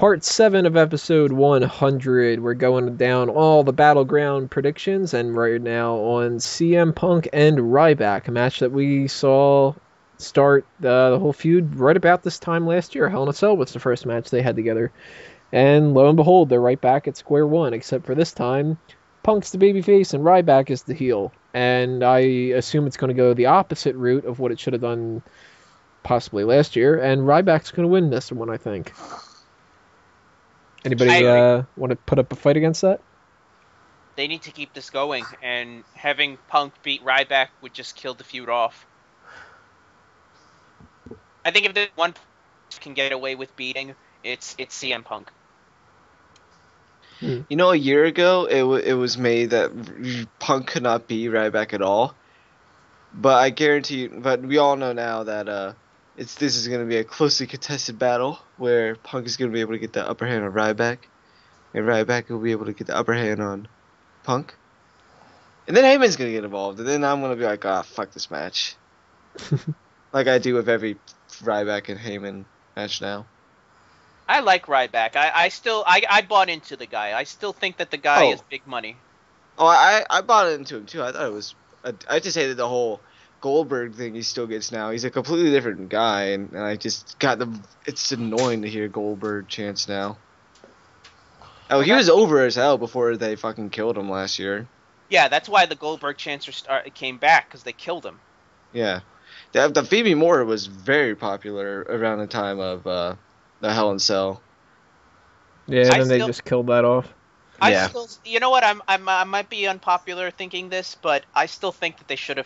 Part 7 of episode 100. We're going down all the Battleground predictions, and right now on CM Punk and Ryback, a match that we saw start the whole feud right about this time last year. Hell in a Cell was the first match they had together. And lo and behold, they're right back at square one, except for this time, Punk's the babyface and Ryback is the heel. And I assume it's going to go the opposite route of what it should have done possibly last year, and Ryback's going to win this one, I think. Anybody want to put up a fight against that? They need to keep this going, and having Punk beat Ryback would just kill the feud off. I think if the one can get away with beating, it's CM Punk. You know, a year ago, it was made that Punk could not beat Ryback at all. But I guarantee you, but we all know now that this is going to be a closely contested battle where Punk is going to be able to get the upper hand on Ryback, and Ryback will be able to get the upper hand on Punk. And then Heyman's going to get involved, and then I'm going to be like, fuck this match. Like I do with every Ryback and Heyman match now. I like Ryback. I bought into the guy. I still think that the guy is big money. Oh, I bought into him too. I thought it was. I have to say that the whole Goldberg thing he still gets now. He's a completely different guy, and I just got the. It's annoying to hear Goldberg chants now. Oh, he was over as hell before they fucking killed him last year. Yeah, that's why the Goldberg chants came back, because they killed him. Yeah, the Phoebe Moore was very popular around the time of the Hell in Cell. Yeah, and then they just killed that off. You know what? I might be unpopular thinking this, but I still think that they should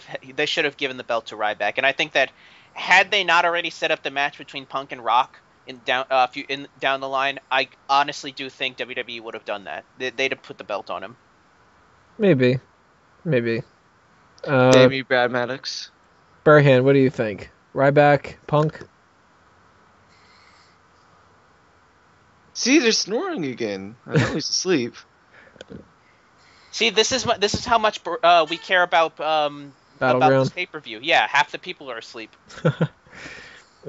have given the belt to Ryback, and I think that had they not already set up the match between Punk and Rock down the line, I honestly do think WWE would have done that. They'd have put the belt on him. Maybe. Davey Brad Maddox. Barhand, what do you think? Ryback, Punk? See, they're snoring again. I know he's asleep. See, this is how much we care about this pay-per-view. Yeah, half the people are asleep.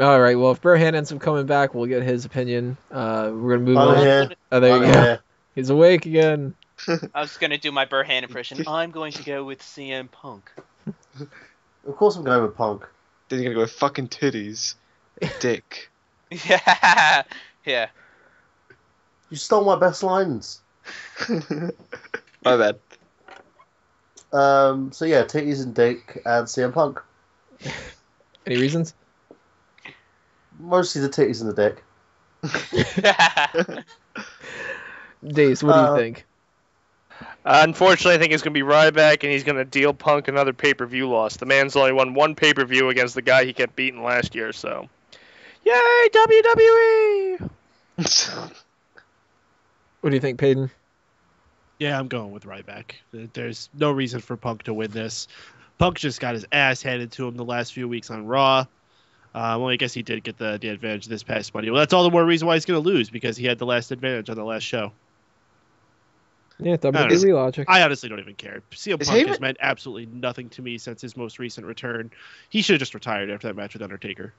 All right, well, if Burhan ends up coming back, we'll get his opinion. We're going to move on. Yeah. Oh, there you go. He's awake again. I was going to do my Burhan impression. I'm going to go with CM Punk. Of course I'm going with Punk. Then you're going to go with fucking titties. Dick. Yeah. Yeah. You stole my best lines. My bad. So yeah, titties and dick and CM Punk. Any reasons? Mostly the titties and the dick. Daze, what do you think? Unfortunately, I think it's going to be Ryback, and he's going to deal Punk another pay-per-view loss. The man's only won one pay-per-view against the guy he kept beating last year, so... Yay, WWE! What do you think, Peyton? Yeah, I'm going with Ryback. There's no reason for Punk to win this. Punk just got his ass handed to him the last few weeks on Raw. Well, I guess he did get the advantage this past Monday. Well, that's all the more reason why he's going to lose, because he had the last advantage on the last show. Yeah, WWE logic. I honestly don't even care. CM Punk has meant absolutely nothing to me since his most recent return. He should have just retired after that match with Undertaker.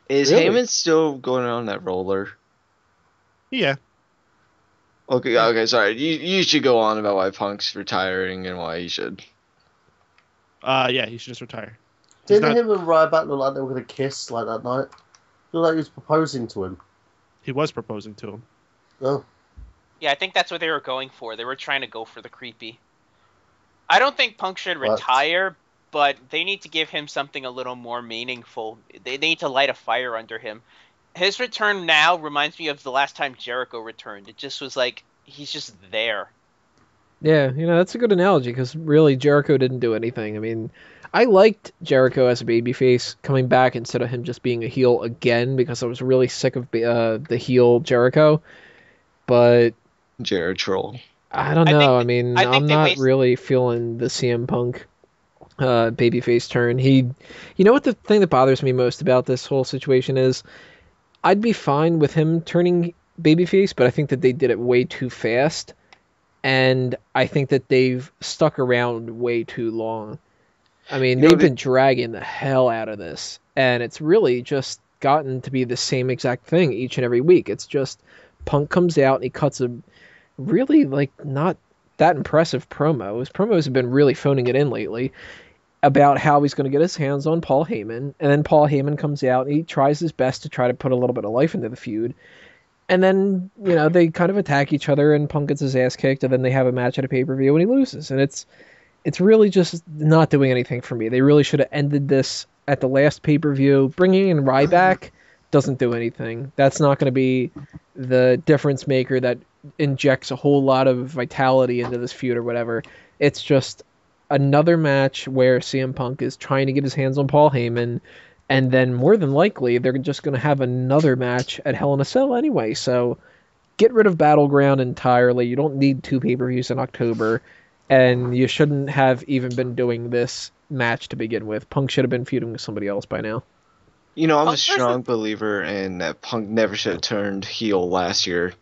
Is Heyman still going on that roller? Yeah. Okay, sorry. You should go on about why Punk's retiring and why he should. Yeah, he should just retire. Didn't him and Ryback look like they were going to kiss like that night? Looked like he was proposing to him. He was proposing to him. Oh. Yeah, I think that's what they were going for. They were trying to go for the creepy. I don't think Punk should retire, but they need to give him something a little more meaningful. They need to light a fire under him. His return now reminds me of the last time Jericho returned. It just was like, he's just there. Yeah, that's a good analogy, because really Jericho didn't do anything. I mean, I liked Jericho as a babyface coming back instead of him just being a heel again, because I was really sick of the heel Jericho. But Jared Troll. I don't know. I'm not really feeling the CM Punk babyface turn. You know what the thing that bothers me most about this whole situation is? I'd be fine with him turning babyface, but I think that they did it way too fast, and I think that they've stuck around way too long. I mean, they've been dragging the hell out of this, and it's really just gotten to be the same exact thing each and every week. It's just Punk comes out and he cuts a really not that impressive promo. His promos have been really phoning it in lately about how he's going to get his hands on Paul Heyman, and then Paul Heyman comes out and he tries his best to try to put a little bit of life into the feud. And then, they kind of attack each other and Punk gets his ass kicked, and then they have a match at a pay-per-view and he loses. And it's really just not doing anything for me. They really should have ended this at the last pay-per-view. Bringing in Ryback doesn't do anything. That's not going to be the difference maker that injects a whole lot of vitality into this feud or whatever. It's just another match where CM Punk is trying to get his hands on Paul Heyman, and then more than likely they're just going to have another match at Hell in a Cell anyway. So get rid of Battleground entirely. You don't need 2 pay-per-views in October, and you shouldn't have even been doing this match to begin with. Punk should have been feuding with somebody else by now. I'm a strong believer in that Punk never should have turned heel last year.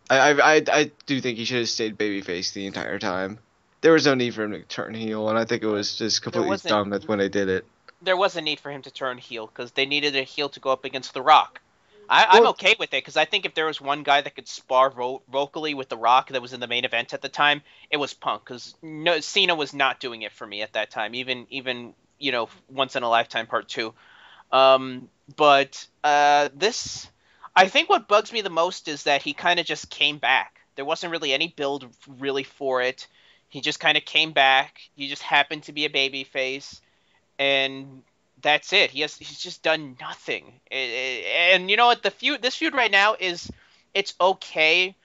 I do think he should have stayed babyface the entire time. There was no need for him to turn heel, and I think it was just completely dumb when they did it. There was a need for him to turn heel, because they needed a heel to go up against The Rock. I'm okay with it, because I think if there was one guy that could spar vocally with The Rock that was in the main event at the time, it was Punk, because Cena was not doing it for me at that time, even Once in a Lifetime Part 2. But this, I think what bugs me the most is that he kind of just came back. There wasn't really any build really for it. He just kind of came back. He just happened to be a babyface, and that's it. He's just done nothing. And you know what? This feud right now it's okay,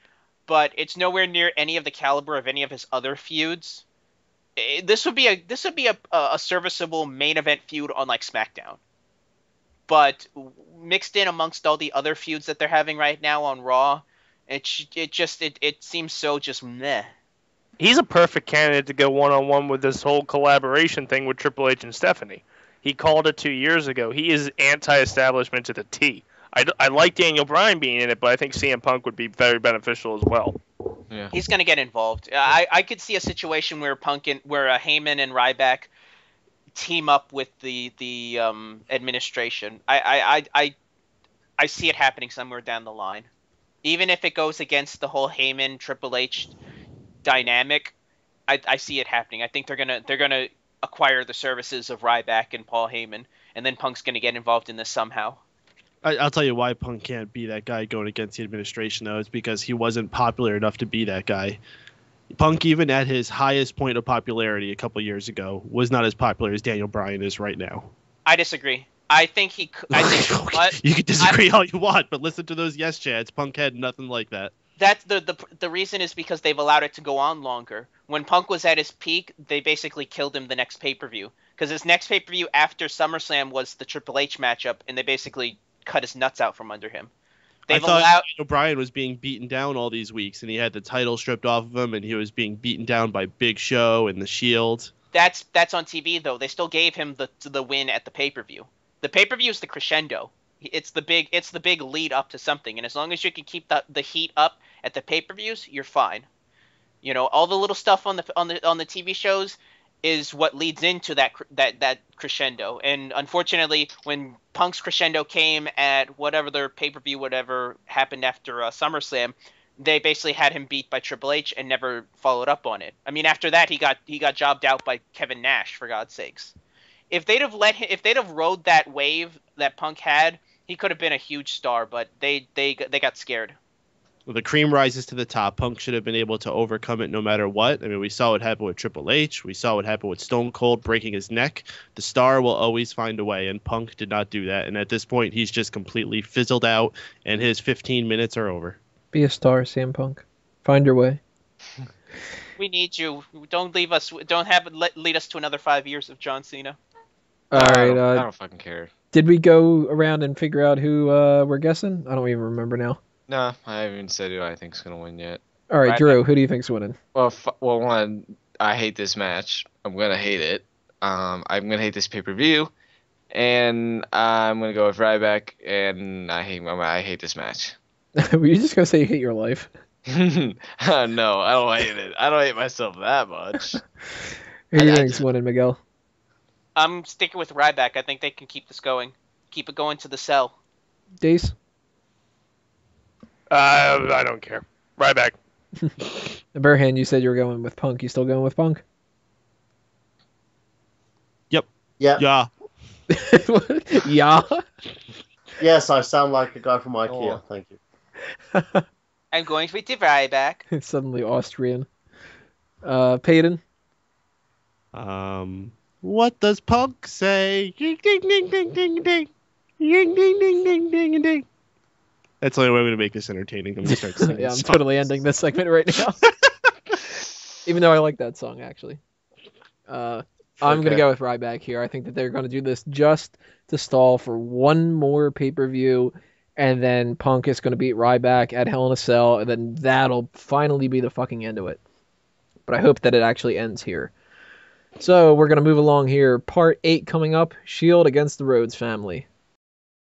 but it's nowhere near any of the caliber of any of his other feuds. This would be a serviceable main event feud on SmackDown. But mixed in amongst all the other feuds that they're having right now on Raw, it seems so just meh. He's a perfect candidate to go one-on-one with this whole collaboration thing with Triple H and Stephanie. He called it 2 years ago. He is anti-establishment to the T. I like Daniel Bryan being in it, but I think CM Punk would be very beneficial as well. Yeah. He's going to get involved. I could see a situation where Heyman and Ryback team up with the administration. I see it happening somewhere down the line. Even if it goes against the whole Heyman Triple H dynamic, I see it happening. I think they're gonna acquire the services of Ryback and Paul Heyman, and then Punk's gonna get involved in this somehow. I'll tell you why Punk can't be that guy going against the administration, though. It's because he wasn't popular enough to be that guy. Punk, even at his highest point of popularity a couple years ago, was not as popular as Daniel Bryan is right now. I disagree. I think you can disagree all you want, but listen to those yes chats. Punk had nothing like that. That's the reason is because they've allowed it to go on longer. When Punk was at his peak, they basically killed him the next pay-per-view. Because his next pay-per-view after SummerSlam was the Triple H matchup, and they basically cut his nuts out from under him. I thought O'Brien was being beaten down all these weeks, and he had the title stripped off of him, and he was being beaten down by Big Show and The Shield. That's on TV, though. They still gave him the win at the pay-per-view. The pay-per-view is the crescendo. It's the big lead up to something, and as long as you can keep the heat up at the pay-per-views, you're fine. All the little stuff on the TV shows is what leads into that crescendo. And unfortunately, when Punk's crescendo came at whatever their pay-per-view whatever happened after SummerSlam, they basically had him beat by Triple H and never followed up on it. I mean, after that he got jobbed out by Kevin Nash, for God's sakes. If they'd have rode that wave that Punk had, he could have been a huge star, but they got scared. Well, the cream rises to the top. Punk should have been able to overcome it no matter what. I mean, we saw what happened with Triple H. We saw what happened with Stone Cold breaking his neck. The star will always find a way, and Punk did not do that. And at this point, he's just completely fizzled out, and his 15 minutes are over. Be a star, CM Punk. Find your way. We need you. Don't leave us. Don't lead us to another 5 years of John Cena. All right. I don't fucking care. Did we go around and figure out who we're guessing? I don't even remember now. No, I haven't even said who I think's gonna win yet. All right, Drew, who do you think's winning? Well, one, I hate this match. I'm gonna hate it. I'm gonna hate this pay-per-view, and I'm gonna go with Ryback. And I hate this match. Were you just gonna say you hate your life? No, I don't hate it. I don't hate myself that much. Who do you think's winning, Miguel? I'm sticking with Ryback. I think they can keep this going. Keep it going to the cell. Dace? I don't care. Ryback. Burhan, you said you were going with Punk. You still going with Punk? Yeah. Yeah. Yeah. Yes, I sound like a guy from IKEA. Oh. Thank you. I'm going with the Ryback. Suddenly Austrian. Peyton? What does Punk say? Ding ding ding ding ding ding. Ding ding ding ding ding ding. That's the only way I'm gonna make this entertaining. I'm gonna start singing. Yeah, I'm songs. totally ending this segment right now. Even though I like that song, actually. I'm going to go with Ryback here. I think that they're going to do this just to stall for one more pay-per-view, and then Punk is going to beat Ryback at Hell in a Cell, and then that'll finally be the fucking end of it. But I hope that it actually ends here. So we're going to move along here. Part 8 coming up, Shield against the Rhodes family.